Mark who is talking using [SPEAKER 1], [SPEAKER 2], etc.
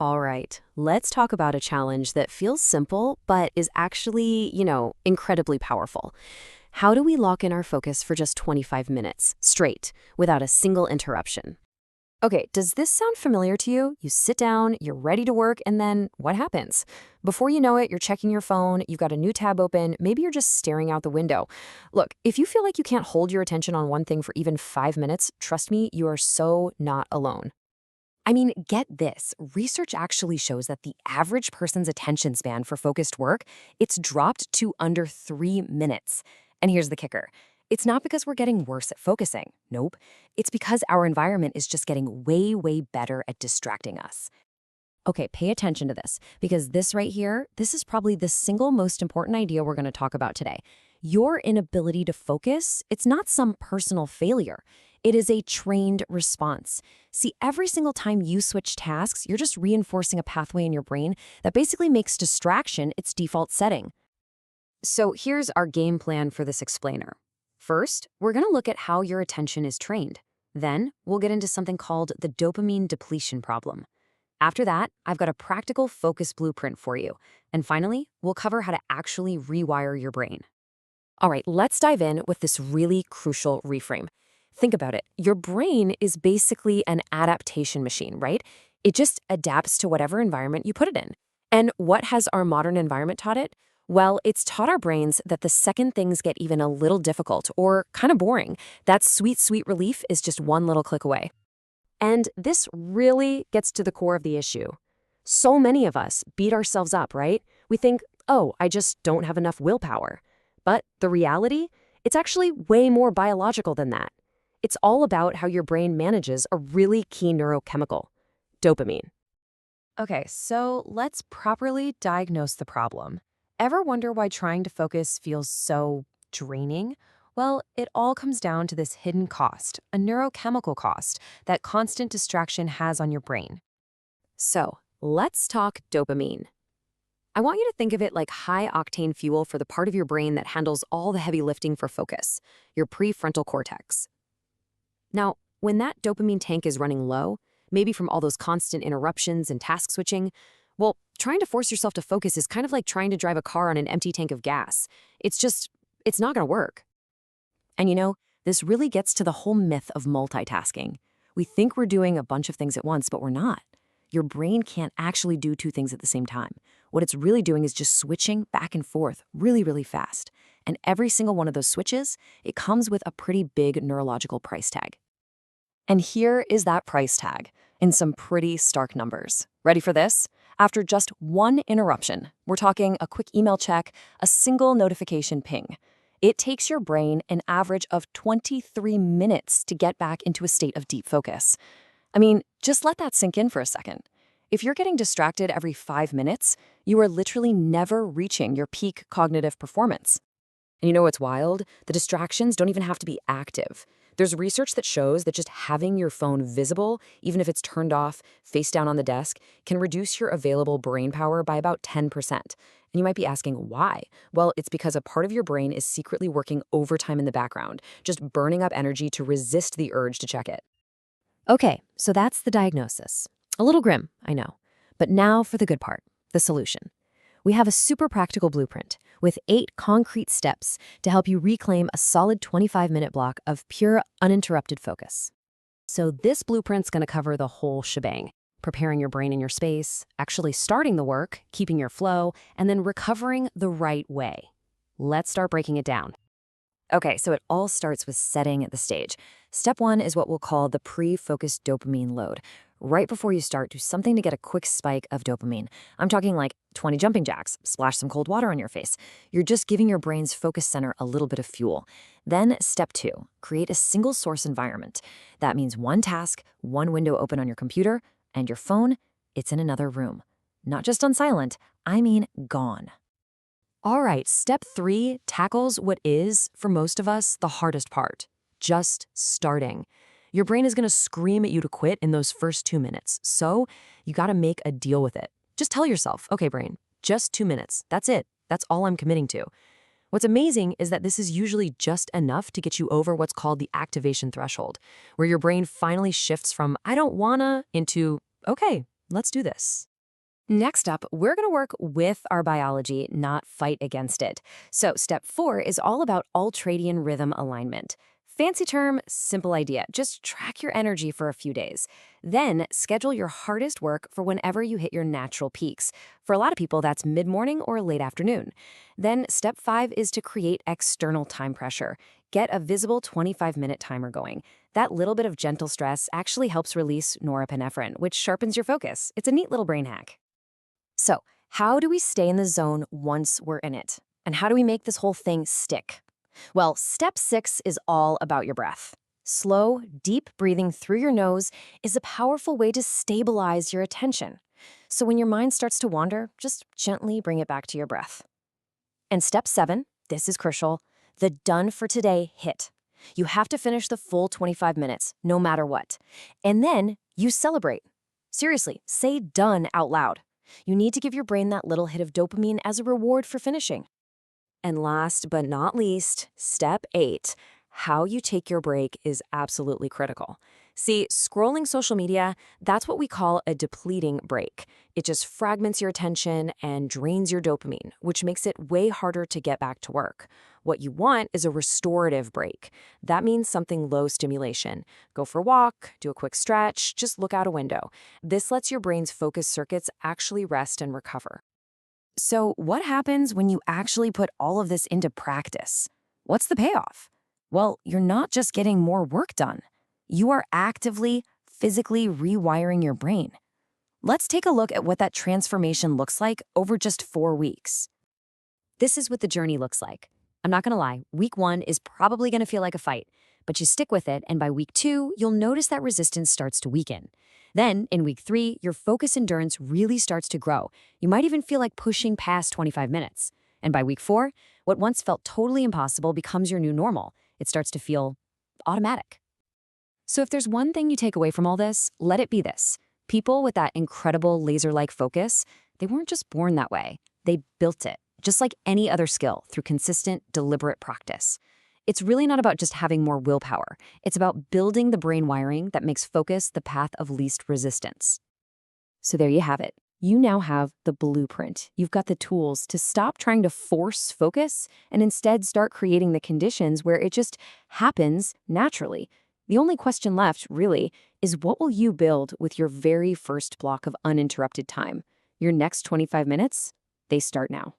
[SPEAKER 1] All right, let's talk about a challenge that feels simple, but is actually, incredibly powerful. How do we lock in our focus for just 25 minutes, straight, without a single interruption? Okay, does this sound familiar to you? You sit down, you're ready to work, and then what happens? Before you know it, you're checking your phone, you've got a new tab open, maybe you're just staring out the window. Look, if you feel like you can't hold your attention on one thing for even 5 minutes, trust me, you are so not alone.
[SPEAKER 2] I mean, get this. Research actually shows that the average person's attention span for focused work, it's dropped to under 3 minutes. And here's the kicker. It's not because we're getting worse at focusing. Nope. It's because our environment is just getting way, way better at distracting us. Okay, pay attention to this, because this right here, this is probably the single most important idea we're going to talk about today. Your inability to focus, it's not some personal failure. It is a trained response. See, every single time you switch tasks, you're just reinforcing a pathway in your brain that basically makes distraction its default setting. So here's our game plan for this explainer. First, we're going to look at how your attention is trained. Then, we'll get into something called the dopamine depletion problem. After that, I've got a practical focus blueprint for you. And finally, we'll cover how to actually rewire your brain. All right, let's dive in with this really crucial reframe. Think about it. Your brain is basically an adaptation machine, right? It just adapts to whatever environment you put it in. And what has our modern environment taught it? Well, it's taught our brains that the second things get even a little difficult or kind of boring, that sweet, sweet relief is just one little click away. And this really gets to the core of the issue. So many of us beat ourselves up, right? We think, oh, I just don't have enough willpower. But the reality, it's actually way more biological than that. It's all about how your brain manages a really key neurochemical, dopamine. Okay, so let's properly diagnose the problem. Ever wonder why trying to focus feels so draining? Well, it all comes down to this hidden cost, a neurochemical cost that constant distraction has on your brain.
[SPEAKER 1] So, let's talk dopamine. I want you to think of it like high-octane fuel for the part of your brain that handles all the heavy lifting for focus, your prefrontal cortex. Now, when that dopamine tank is running low, maybe from all those constant interruptions and task switching, well, trying to force yourself to focus is kind of like trying to drive a car on an empty tank of gas. It's not going to work. And this really gets to the whole myth of multitasking. We think we're doing a bunch of things at once, but we're not. Your brain can't actually do two things at the same time. What it's really doing is just switching back and forth really, really fast. And every single one of those switches, it comes with a pretty big neurological price tag. And here is that price tag in some pretty stark numbers. Ready for this? After just one interruption, we're talking a quick email check, a single notification ping. It takes your brain an average of 23 minutes to get back into a state of deep focus. I mean, just let that sink in for a second. If you're getting distracted every 5 minutes, you are literally never reaching your peak cognitive performance. And you know what's wild? The distractions don't even have to be active. There's research that shows that just having your phone visible, even if it's turned off, face down on the desk, can reduce your available brain power by about 10%. And you might be asking, why? Well, it's because a part of your brain is secretly working overtime in the background, just burning up energy to resist the urge to check it. Okay, so that's the diagnosis. A little grim, I know. But now for the good part, the solution. We have a super practical blueprint with 8 concrete steps to help you reclaim a solid 25-minute block of pure, uninterrupted focus. So this blueprint's going to cover the whole shebang, preparing your brain and your space, actually starting the work, keeping your flow, and then recovering the right way. Let's start breaking it down. Okay, so it all starts with setting the stage. Step 1 is what we'll call the pre-focused dopamine load. Right before you start, do something to get a quick spike of dopamine. I'm talking like 20 jumping jacks, splash some cold water on your face. You're just giving your brain's focus center a little bit of fuel. Then step 2, create a single source environment. That means one task, one window open on your computer, and your phone, it's in another room. Not just on silent, I mean gone. All right, step 3 tackles what is, for most of us, the hardest part. Just starting. Your brain is going to scream at you to quit in those first 2 minutes, so you got to make a deal with it. Just tell yourself, okay, brain, just 2 minutes. That's it. That's all I'm committing to. What's amazing is that this is usually just enough to get you over what's called the activation threshold, where your brain finally shifts from, I don't wanna, into, okay, Let's do this.
[SPEAKER 2] Next up, we're going to work with our biology, not fight against it. So, step 4 is all about ultradian rhythm alignment. Fancy term, simple idea. Just track your energy for a few days. Then, schedule your hardest work for whenever you hit your natural peaks. For a lot of people, that's mid-morning or late afternoon. Then, step 5 is to create external time pressure. Get a visible 25-minute timer going. That little bit of gentle stress actually helps release norepinephrine, which sharpens your focus. It's a neat little brain hack. So, how do we stay in the zone once we're in it? And how do we make this whole thing stick? Well, step 6 is all about your breath. Slow, deep breathing through your nose is a powerful way to stabilize your attention. So when your mind starts to wander, just gently bring it back to your breath. And step 7, this is crucial, the done for today hit. You have to finish the full 25 minutes, no matter what. And then you celebrate. Seriously, say done out loud. You need to give your brain that little hit of dopamine as a reward for finishing.
[SPEAKER 1] And last but not least, step 8, how you take your break is absolutely critical. See, scrolling social media, that's what we call a depleting break. It just fragments your attention and drains your dopamine, which makes it way harder to get back to work. What you want is a restorative break. That means something low stimulation. Go for a walk, do a quick stretch, just look out a window. This lets your brain's focus circuits actually rest and recover.
[SPEAKER 2] So, what happens when you actually put all of this into practice? What's the payoff? Well, you're not just getting more work done. You are actively, physically rewiring your brain. Let's take a look at what that transformation looks like over just 4 weeks. This is what the journey looks like. I'm not going to lie, week 1 is probably going to feel like a fight, but you stick with it, and by week 2, you'll notice that resistance starts to weaken. Then, in week 3, your focus endurance really starts to grow. You might even feel like pushing past 25 minutes. And by week 4, what once felt totally impossible becomes your new normal. It starts to feel automatic. So if there's one thing you take away from all this, let it be this. People with that incredible laser-like focus, they weren't just born that way. They built it, just like any other skill, through consistent, deliberate practice. It's really not about just having more willpower. It's about building the brain wiring that makes focus the path of least resistance. So there you have it. You now have the blueprint. You've got the tools to stop trying to force focus and instead start creating the conditions where it just happens naturally. The only question left, really, is what will you build with your very first block of uninterrupted time? Your next 25 minutes? They start now.